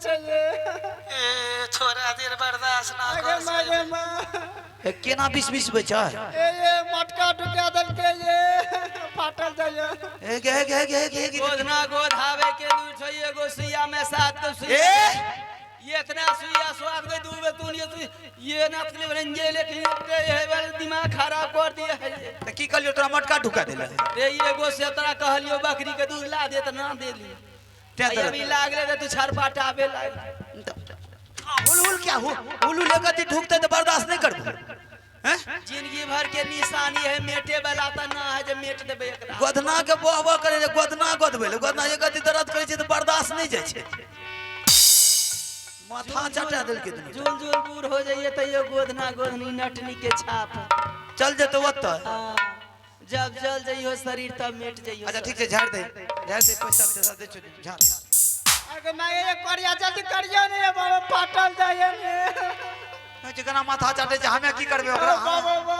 छे ये ए थोड़ा देर बर्दाश्त ना आगे कर मागे मां ए केना 20 बचा ये मटका ढुका दल के ये फाटल जाय ए गे गोदना गोद हावे के दूर छ एगो सुइया में 7 को सुइया ये इतना सुइया स्वाद में दूबे तू ये ना तकलीफ रंजे लेकिन ये वाला दिमाग खराब कर दिया है त की कलियो तोरा मटका ढुका देले रे एगो से तोरा कहलियो बकरी के दूध ला दे त ना दे ली ते अभी लागले रे तू छरपाटा आवे लाग हुल क्या हो हुल लेकर ती ढुकते तो बर्दाश्त नहीं करबो हैं जिंदगी भर के निशानी है मेटे वाला त ना है जे मेट देबे एकरा गोदना के बोहबो करे रे गोदना गोदबेले गोदना एक गति दर्द करे छै त बर्दाश्त नहीं जाय छै माथा चटा दिल के दुनिया झूल झूल बूढ़ हो जाइए तो ये गोदना गोदनी नटनी के छाप चल जे तो ओत जब जल जाइयो शरीर तब मिट जाइयो अच्छा ठीक है झाड़ दे पैसा से दे छोड़ झाड़ आगे मागे ये करिया जल्दी करियो ने बाबा फाटल जाय ने जकरा माथा चटे छै हमें की करबे ओकरा बाबा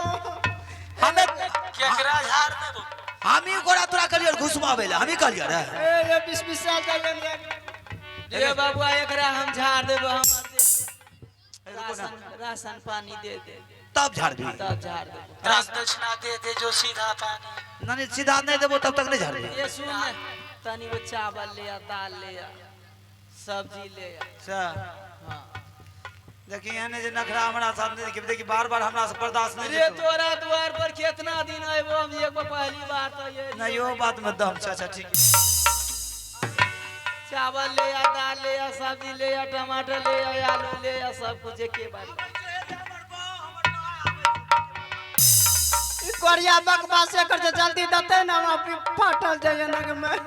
हमें केकरा झाड़ देबो हम ही गोरा तोरा कलियर घुसमावे ले हम ही कलियर रे ये 20 साल जाय ने ए बाबूआ एकरा हम झाड़ देबो राशन पानी दे दे तब झाड़ दी तब झाड़ देबो राशन दक्षिणा दे दे जो सीधा पानी नहीं सीधा नहीं देबो तब तक नहीं झाड़ दी ये सुन ने तनी वो चावल ले आ दाल ले आ सब्जी ले आ अच्छा हां देखिए एने जे नखरा हमरा सामने देखि बार-बार हमरा से बर्दाश्त नहीं रे तोरा द्वार पर कितना दिन आइबो हम एक पहली बार तो ये नहीं यो बात में दम अच्छा ठीक है चावल ले आ दाल ले आ सब्जी ले आ टमाटर ले आ आलू ले आ सब कुछ के बारे करिया बकवास कर जे जल्दी दते ना फाटल जाय ना के मैं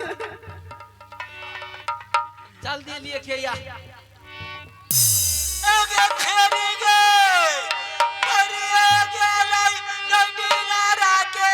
जल्दी लिए खेया आगे खेरी गे करिया गेलै गड्डी नारा के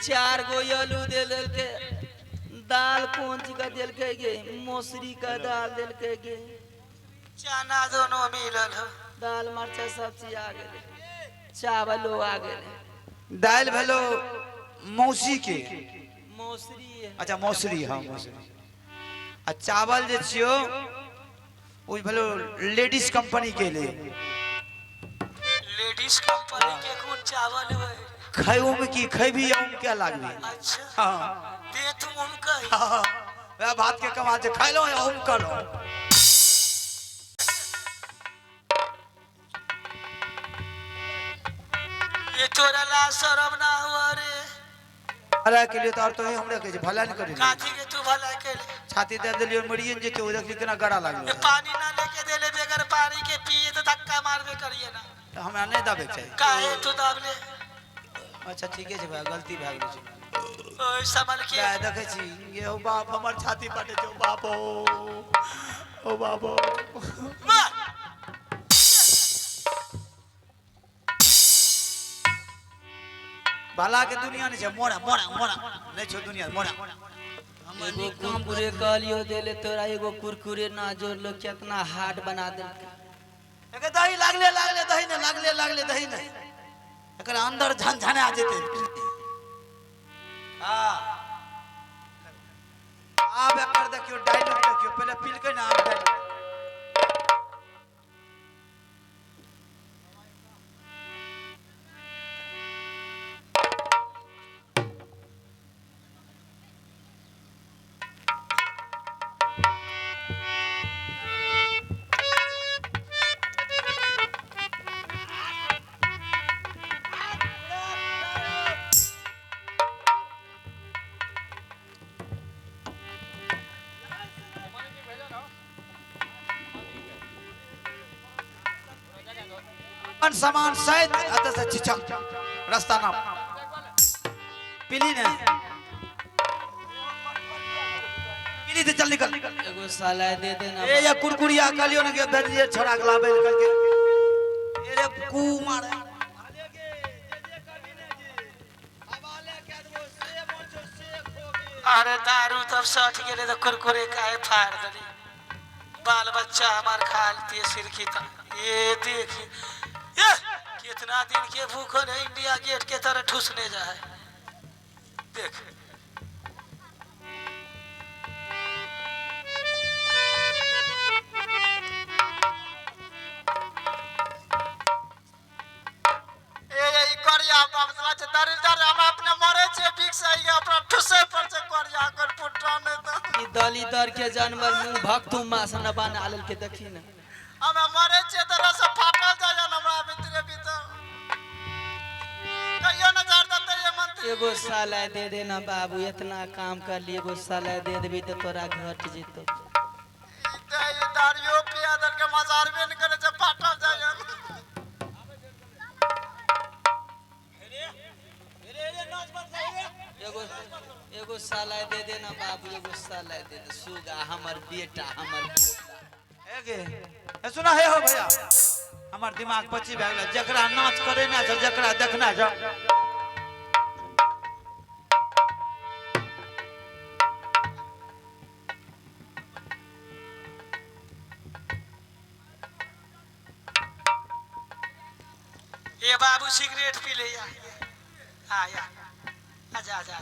चार गो आलू दे के दाल कौन सी का दिल के गे मौसरी का दाल दिल के गे चना दोनों मिलल हो दाल मरचा सब्जी आ गए चावलो आ गए दाल भेलो मौसी के मौसरी है अच्छा मौसरी हां मौसरी आ चावल जे छियो ओ भेलो लेडीज कंपनी के लिए लेडीज कंपनी के कौन चावल है खायो में की खैबी या उम क्या लागबी अच्छा हां ते तुम उम कही हां वे भात के कमा जे खाइ लो या उम करो ये तोरा ला शरम ना हुआ रे भला के लिए तो और तो हमरे के भला नहीं करी काठी के तू भला के ले छाती दे देलियो मरियन जे तो देख कितना गड़ा लागलो ये पानी ना लेके देले बेगर पानी के पिए तो धक्का मारबे करिए ना हमरा नहीं दाबे छै काहे तू दाबले अच्छा ठीक है भाई गलती भ गेल छै ओए संभल के क्या देखे छी ये हो बाप हमर छाती पाटे छो बाप ओ बाप मार भला के दुनिया नहीं छे मोड़ा मोड़ा मोड़ा नहीं छो दुनिया मोड़ा एगो कुरकुरे कहलियो देले तोरा एगो कुरकुरे ना जोड़ लो कितना हार्ड बना दे एके दही लागले लागले दही ने लागले लागले दही ने एकरा अंदर झनझने आ जेते हां आब एकर देखियो डायलॉग देखियो पहले पील के ना आब डायलॉग सामान शायद आता से चिचक रास्ता ना पीली ने पीली से चल निकल एगो साला दे देना ए या कुरकुरिया कालियो ने के भेजिए छोड़ा के लाबे करके ए रे कू मारे अरे दारू तब सठ गेले तो कुरकुरे काहे फाड़ दली बाल बच्चा हमार खा लेती सिर की ये देखिए ये कितना दिन के भूखन है इंडिया गेट के तरह ठूसने जा है देख ए करिया बाबा से दरिद्र हम अपने मरे छे ठीक सही अपना ठुसे पर से करिया कर पुट्टा ने तो ई दलितर के जानवर मुंह भक्तु मास न बना लेल के देखी न हम मरे छे तरह से फाटल जाय हमरा भीतर भीतर कहियो न जान दते ये मंत्री एगो साला दे देना बाबू इतना काम कर लिए एगो साला दे देबी तो तोरा घट जेतो ये दारियो पियादर के मजार में न करे से फाटल जाय एगो एगो साला दे देना बाबू एगो साला दे दे सुगा हमर बेटा हमर पोता एगे ए सुना है हो भैया हमार दिमाग पची भए गेल जकरा नाच करे ना छ जकरा देखना छ ये बाबू सिगरेट पी ले या आया आजा आजा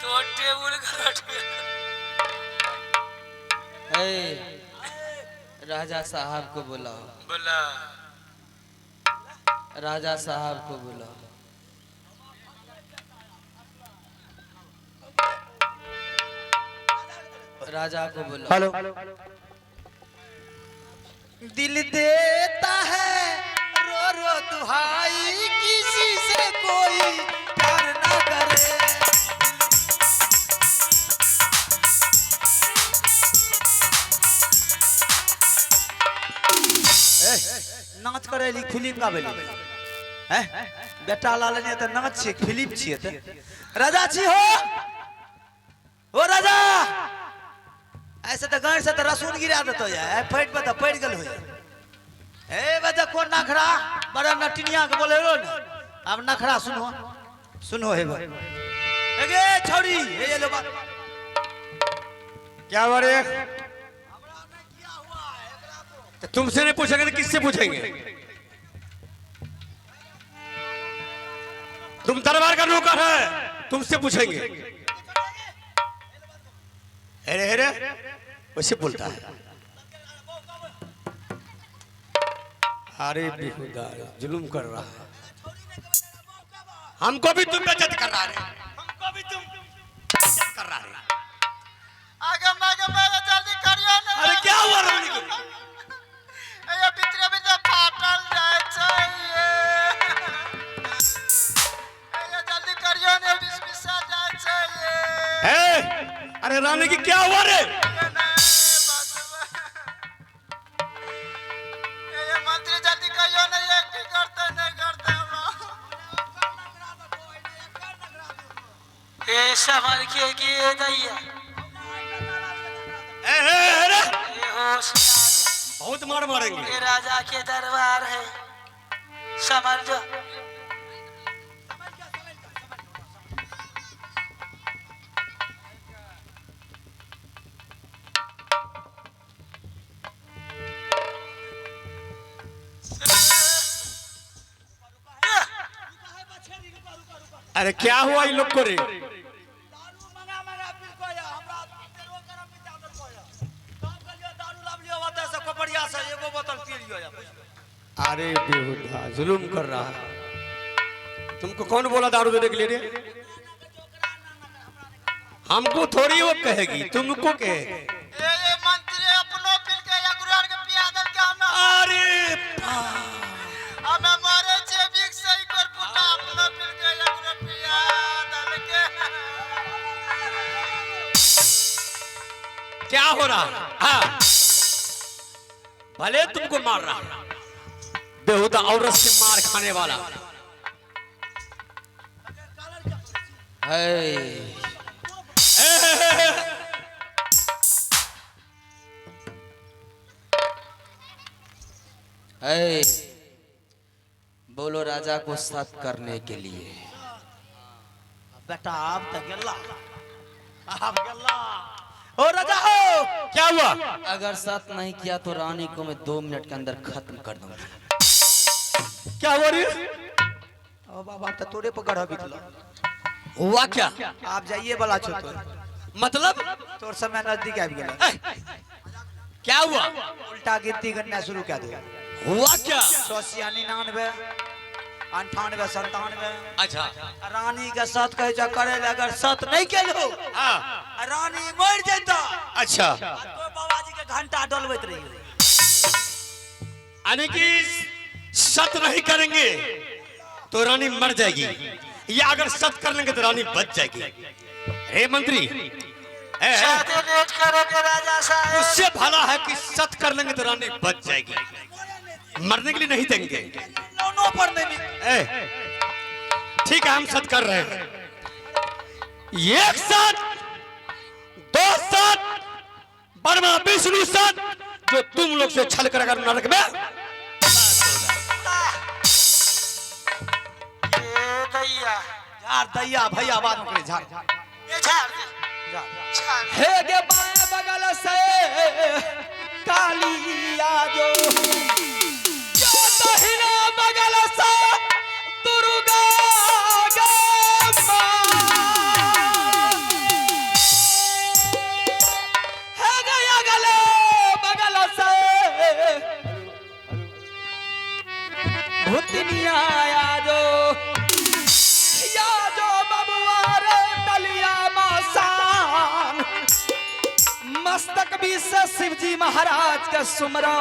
तो टेबल घट ए राजा साहब को बुलाओ बोला राजा साहब को बुलाओ राजा को बुलाओ हेलो दिल देता है रो रो दुहाई किसी से कोई प्यार ना करे नाच करे ली फिल्म का बेली हैं बेटा लाल ने त नाच छे फिल्म छिए त राजा छी हो राजा ऐसे तो गांड से तो रसून गिरा देतो है फट पे तो पड़ गेल हो ए बजा कोन नखरा बड़ा नटिनिया के बोले रो न अब नखरा सुनो सुनो हे बा एगे छोड़ी हे ये लो बात क्या हुआ रे? तो तुमसे नहीं पूछेंगे तो किससे पूछेंगे? तुम दरबार का नौकर है, तुमसे पूछेंगे। हेरे हेरे वैसे बोलता है। अरे बेहुदा जुल्म कर रहा है, हमको भी तुम बेइज्जत कर रहा है, हमको भी तुम बेइज्जत कर रहा है। आगे मैं जल्दी करियो ना। अरे क्या हुआ रमणी को? ये भीतर भीतर फाटल जाए चाहिए। ये जल्दी करियो ना, बिस्मिसा जाए चाहिए। अरे रानी की क्या हुआ रे? ये मंत्री जल्दी करियो ना, ये की करते नहीं करते। ये समझ के दैया अरे ये होशियार बहुत मार मारेंगे। ये राजा के दरबार है समझ जो अरे क्या हुआ इन लोग को रे? अरे बेहुदा जुलूम कर रहा है। तुमको कौन बोला दारू देने के लिए रे? हमको थोड़ी वो कहेगी, तुमको कहे। ये मंत्री अपनो पिल के या गुरार के पियादल के हम अरे हमें मारे छे बिक सही कर पुटा अपनो पिल के या गुरार पियादल के क्या हो रहा है? हाँ भले तुमको मार रहा है, बेहुदा औरत से मार खाने वाला। बोलो राजा को सत करने के लिए। बेटा आप तो गेला, आप गेला। ओ राजा हो, क्या हुआ? अगर सत नहीं किया तो रानी को मैं 2 मिनट के अंदर खत्म कर दूंगा। क्या हुआ रे? ओ बाबा तो तोरे पर गढ़ा बितला। हुआ क्या? आप जाइए वाला छो तो मतलब तोर समय नजदीक आ गेला। क्या हुआ? उल्टा गिनती करना शुरू कर दे। हुआ क्या? 100 99 98 97। अच्छा रानी के साथ कहे जा करे अगर सत नहीं केलो हाँ रानी मर जाता। अच्छा तो बाबाजी के घंटा डलबैत रही। यानी कि सत नहीं करेंगे तो रानी मर जाएगी, या अगर सत कर लेंगे तो रानी बच जाएगी। हे मंत्री शादी लेट करोगे राजा साहब उससे भला है कि सत कर लेंगे तो रानी बच जाएगी, मरने के लिए नहीं देंगे। दोनों पर नहीं। ठीक है हम सत कर रहे हैं। एक साथ 2 साथ बर्मा विष्णु साथ जो तुम लोग से छल कर अगर नरक में ये दैया यार दैया भैया बात में करे झाड़ ये झाड़ दे झाड़ हे गे बाएं बगल से कालिया जो दाहिने बगल से दुर्गा गे हे गया गले बगल से भूतनिया जो बबुआ रे डलिया मासान मस्तक भी से शिव जी महाराज का सुमरो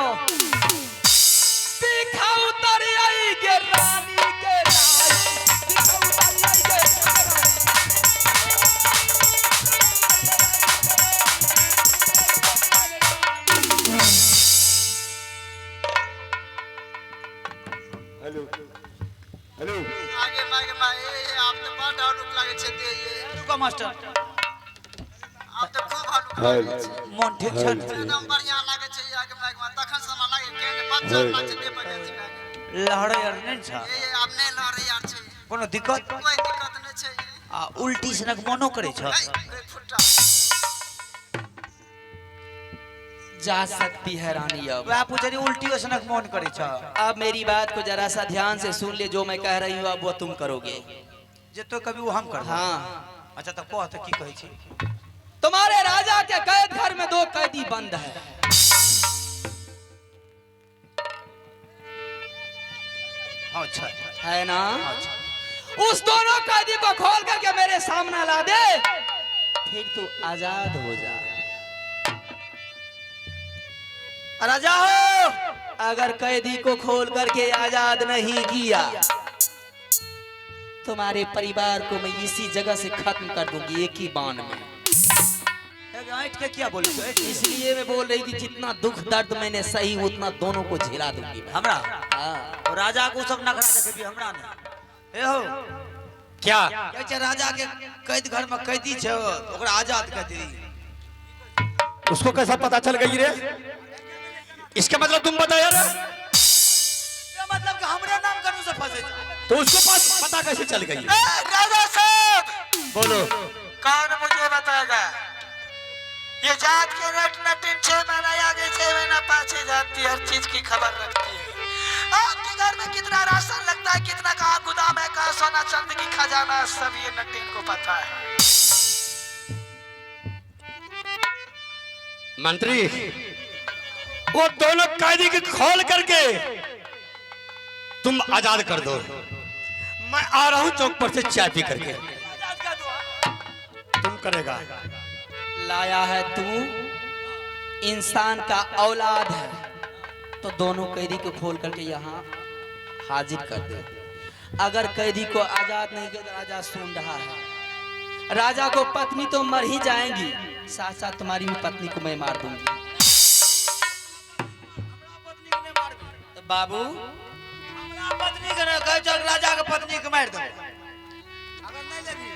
दिखा उतर आई के रानी के राज दिखा उतर आई के आगे मागे मागे आप तो बड़ा डाउन लागे छे दे ये रुको मास्टर आप तो खूब हालू मन ठीक छन एकदम बढ़िया लागे छे आगे मागे मा तखन समा लागे के बच्चा लागे दे बजे छी लहरे यार नहीं छ ये आपने लहरे यार छे कोनो दिक्कत कोई दिक्कत नहीं छे आ उल्टी सनक मनो करे छ कोई फुटा जा सकती है रानी अब। वह पूछे उल्टी सनक मन करे छ। अब मेरी बात को जरा सा ध्यान से सुन ले, जो मैं कह रही हूँ अब वो तुम करोगे। जे तो कभी वो हम कर। हाँ अच्छा तो कह तो की कहै छी? तुम्हारे राजा के कैद घर में 2 कैदी बंद है। अच्छा है ना? उस दोनों कैदी को खोल करके मेरे सामने ला दे, फिर तू आजाद हो जा। राजा हो, अगर कैदी को खोल करके आजाद नहीं किया, तुम्हारे परिवार को मैं इसी जगह से खत्म कर दूंगी, एक ही बाण में। ऐठ के क्या बोली तो? इसलिए मैं बोल रही थी जितना दुख दर्द मैंने सही उतना दोनों को झेला दूंगी मैं। हमरा हाँ। और राजा को सब नखरा देखे भी हमरा ने। ए हो क्या कहै छै राजा के कैद घर में कैदी छै ओकरा आजाद कर दी। उसको कैसा पता चल गई रे? इसका मतलब तुम बता यार। ये मतलब कि हमरे नाम करू से फंसे छै। तो उसको पास पता कैसे चल गई? राजा साहब बोलो। कौन मुझे बताएगा? ये जात के रेट नटिन 6 महीना आगे 6 महीना पाछे जानती है, हर चीज की खबर रखती है। आपके घर में कितना राशन लगता है, कितना कहाँ गोदाम है, कहाँ सोना चांदी की खजाना, सब ये नटिन को पता है। मंत्री वो दोनों कैदी की खोल करके तुम आजाद कर दो। मैं आ रहा हूं चौक पर से चाय पी करके। तुम करेगा? लाया है तू इंसान का औलाद है तो दोनों कैदी को खोल करके यहाँ हाजिर कर दे। अगर कैदी को आजाद नहीं किया तो राजा सुन रहा है, राजा को पत्नी तो मर ही जाएंगी, साथ साथ तुम्हारी भी पत्नी को मैं मार दूंगी। तो बाबू हमरा पत्नी के ना कहै छै राजा के पत्नी के मार दो। अगर नहीं लगी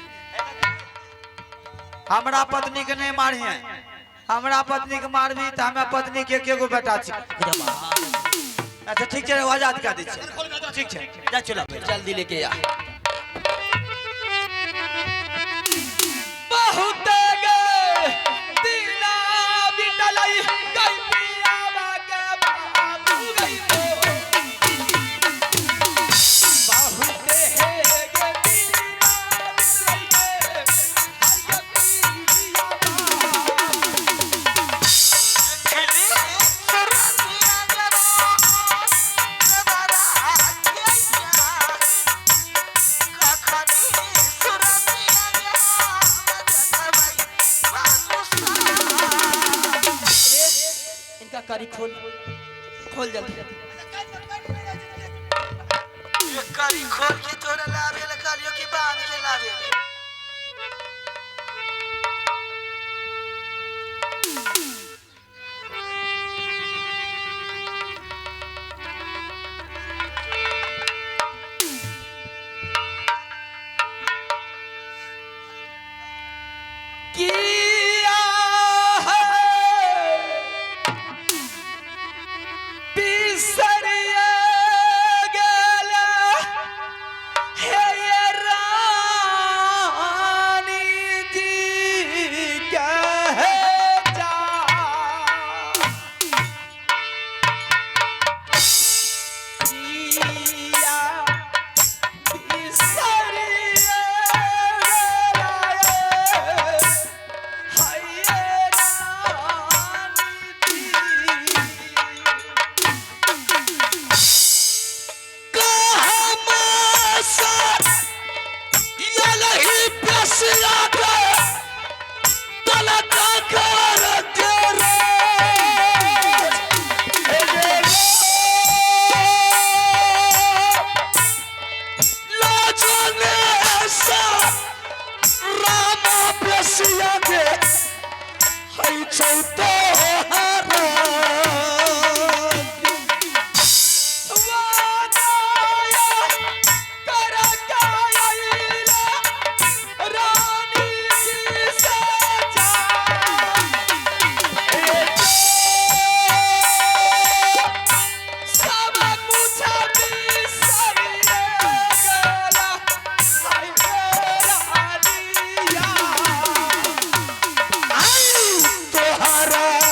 हमरा पत्नी के नहीं मारिए, हमरा पत्नी के मारबी तो हमरा पत्नी के एकेगो बेटा छै। अच्छा ठीक है आजाद कर दी छै। ठीक है जा चला जल्दी लेके आ। बहुत गए दीना बिटलाई गई पियावा के बाबू गई हो। बहुत है गे दीना बिटलाई के हाय इनका करी खोल खोल जल्दी। ये करी खोल के तोरा लावे ले कालियो की बांध के लावे। किया है बिसरिया गेला हे ये रानी जी कह जा। किया बिसरिया गेला तोहरा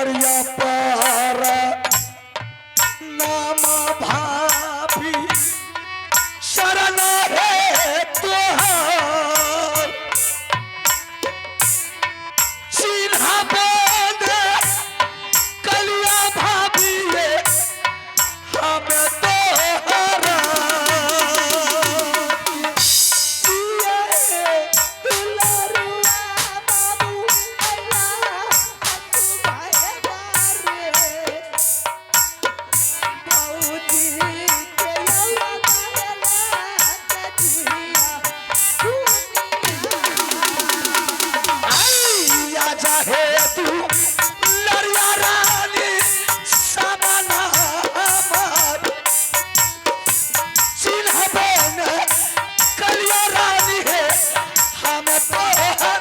करिया पारा नाम भाभी शरण है तुहार चिन्हा बन कलिया भाभी हमें तोहरा चाहे तू लड़िया रानी समाना हमार चिन्ह बन कलिया रानी है हम तोहरा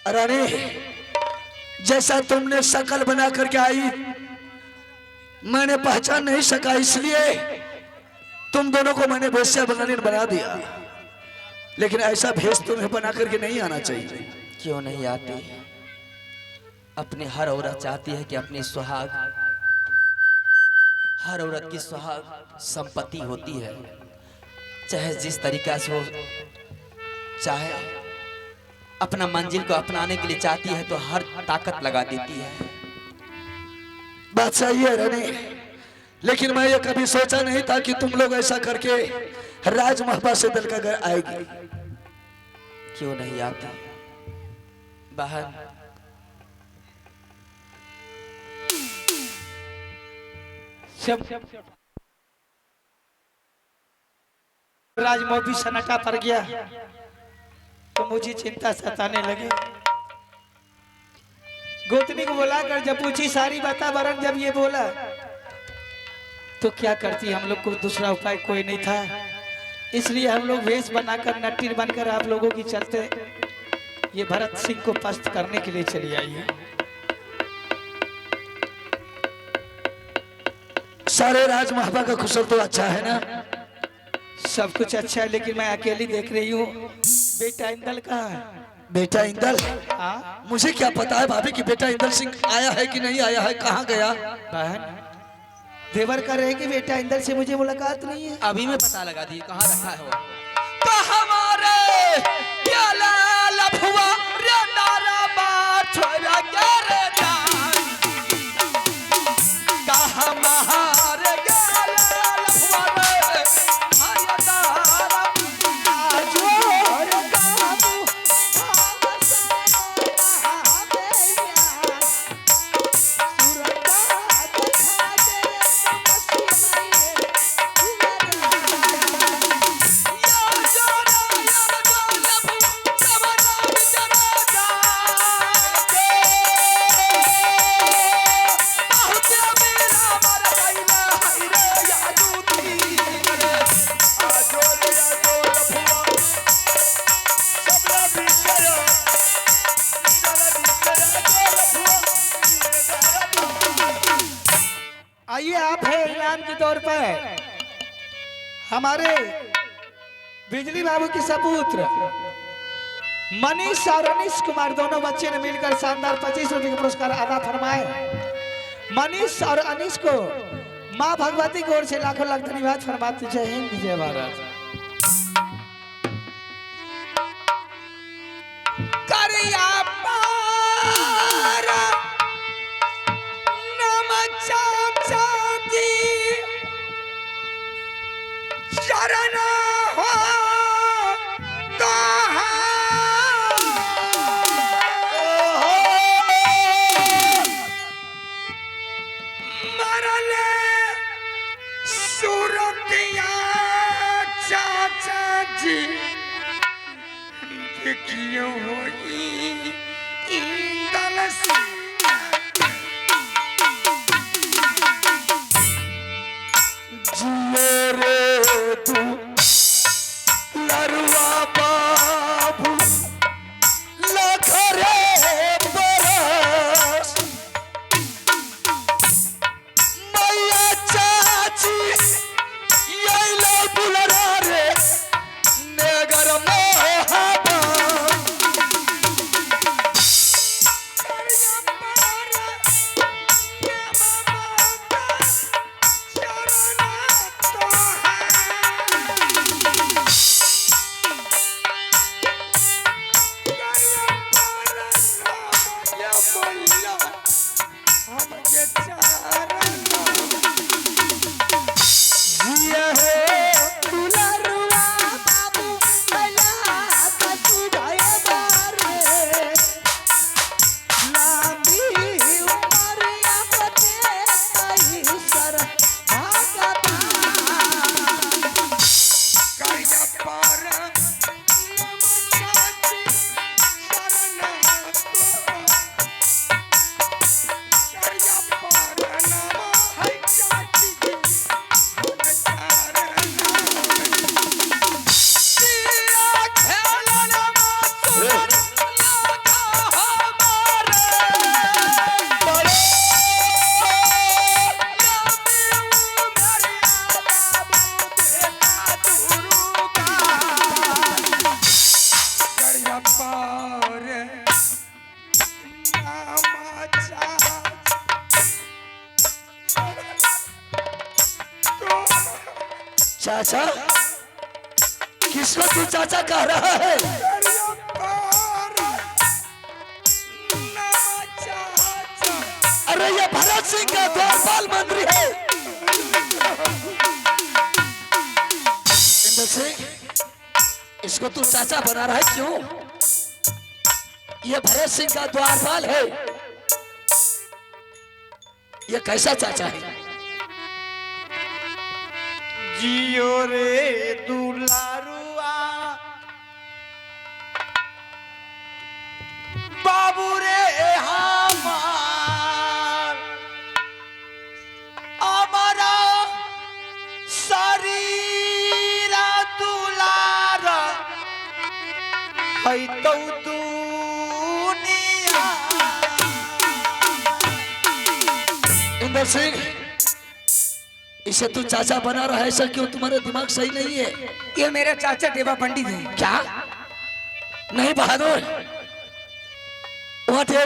रानी जैसा तुमने शकल बना करके आई मैंने पहचान नहीं सका इसलिए तुम दोनों को मैंने वेश्या बना दिया लेकिन ऐसा भेष तुम्हें बना करके नहीं आना चाहिए। क्यों नहीं आती? अपनी हर औरत चाहती है कि अपनी सुहाग, हर औरत की सुहाग संपत्ति होती है, चाहे जिस तरीका से हो, चाहे अपना मंजिल को अपनाने के लिए चाहती है तो हर ताकत लगा देती है। बात सही है रानी, लेकिन मैं ये कभी सोचा नहीं था कि तुम लोग ऐसा करके राजमहबा से दल का घर आएगी। क्यों नहीं आती? बहन राजमौबी सन्नाटा पड़ गया तो मुझे चिंता सताने लगी। गोतनी को बोला कर जब पूछी सारी वातावरण, जब ये बोला तो क्या करती, हम लोग को दूसरा उपाय कोई नहीं था, इसलिए हम लोग वेश बनाकर नट्टी बनकर आप लोगों की चलते ये भरत सिंह को पस्त करने के लिए चली आई है। सारे राजमहबा का कुशल तो अच्छा है ना? सब कुछ अच्छा है, लेकिन मैं अकेली देख रही हूँ। बेटा इंदल कहाँ है? बेटा इंदल? हाँ मुझे क्या पता है भाभी कि बेटा इंदल सिंह आया है कि नहीं आया है, कहाँ गया? बहन देवर का रहेगी, बेटा इंदल से मुझे मुलाकात नहीं है। अभी मैं पता लगा दी कहाँ रखा है वो। तो हमारे क्या लफुआ रे नारा बात छोरा क्या रे जान, कहाँ हमारे क्या लफुआ रे हमारे नारा जोर काबू आइए आप है इनाम के तौर पर हमारे बिजली बाबू के सपुत्र मनीष और अनीश कुमार, दोनों बच्चे ने मिलकर शानदार 25 रुपए का पुरस्कार अदा फरमाए। मनीष और अनीश को मां भगवती की ओर से लाखों लाख धन्यवाद फरमाते। जय हिंद जय भारत। करिया पारा शरण हो मरले सूरतिया चाची देखियो होई इंदलस जियो रे तू लरुआ बाबू लखरे बरस मैया चाची यैला बुलरा रे नगर मोहबा चाचा किसको तू चाचा कह रहा है? अरे ये भरत सिंह का द्वारपाल मंत्री है। इंद्र सिंह इसको तू चाचा बना रहा है क्यों? ये भरत सिंह का द्वारपाल है। ये कैसा चाचा है? जियो रे दुलारुआ बाबू रे हमार हमारा शरीरा दुलारा है तो दुनिया। इंद्र सिंह इसे तू चाचा बना रहा है, ऐसा क्यों? तुम्हारा दिमाग सही नहीं है। ये मेरे चाचा देवा पंडित हैं। क्या? नहीं बहादुर,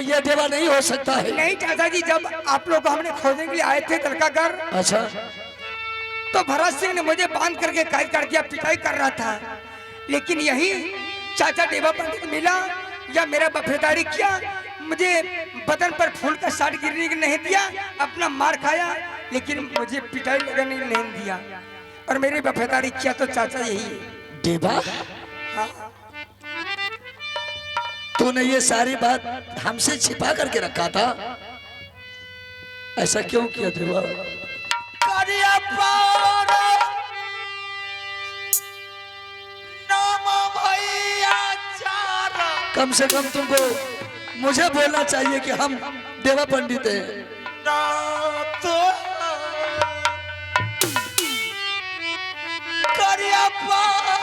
ये देवा नहीं हो सकता है। नहीं चाचा जी, जब आप लोग को हमने खोजने के लिए आए थे तलकागर, अच्छा तो भरत सिंह ने मुझे बांध करके कैद कर दिया, पिटाई कर रहा था। लेकिन यही चाचा देवा पंडित मिला या मेरा वफादारी किया, मुझे बदन पर फूल का साट गिरने नहीं दिया, अपना मार खाया लेकिन मुझे पिटाई लगाने नहीं दिया और मेरी वफादारी किया। तो चाचा यही है। देवा, हाँ। तूने ये सारी बात हमसे छिपा करके रखा था, ऐसा क्यों किया देवा? करिया पारा नाम भैया चारा। कम से कम तुमको मुझे बोलना चाहिए कि हम देवा पंडित हैं। ना तो करिया पारा